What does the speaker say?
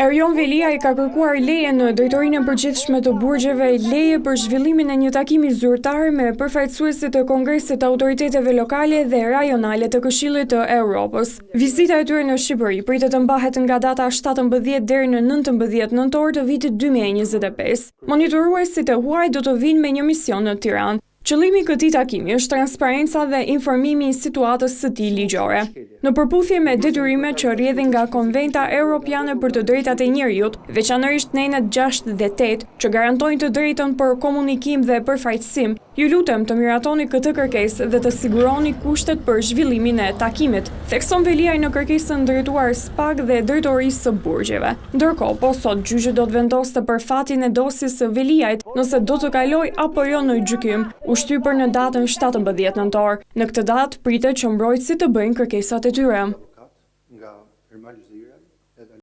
Erjon Velia I ka kërkuar leje në Drejtorinë e Përgjithshme të Burgjeve, leje për zhvillimin e një takimi zyrtar me përfaqësuesit e Kongresit të Autoriteteve Lokale dhe Rajonale të Këshillit të Evropës. Vizita e tyre në Shqipëri pritet të mbahet nga data 17 deri në 19 nëntor të vitit 2025. Monitoruesit e huaj do të vinë me një mision në Tiranë. Qëllimi I këtij takimi është transparenca dhe informimi I situatës së tij ligjore. Në përputhje me detyrimet që rrjedhin nga Konventa Evropiane për të drejtat e njerëzit, veçanërisht nenet 6 dhe 8, që garantojnë të drejtën për komunikim dhe përfaqësim, ju lutem të miratoni këtë kërkesë dhe të siguroni kushtet për zhvillimin e takimit, thekson Veliaj në kërkesën drejtuar SPAK dhe Drejtorisë së Burgjeve. Ndërkohë, po sot gjyqi do të vendoste për fatin e dosjes së Veliajt nëse do të kalojë apo jo në gjykim, u shtypur në datën 17 nëntor. Në këtë datë pritet që mbrojtësit të bëjnë kërkesat e tyre.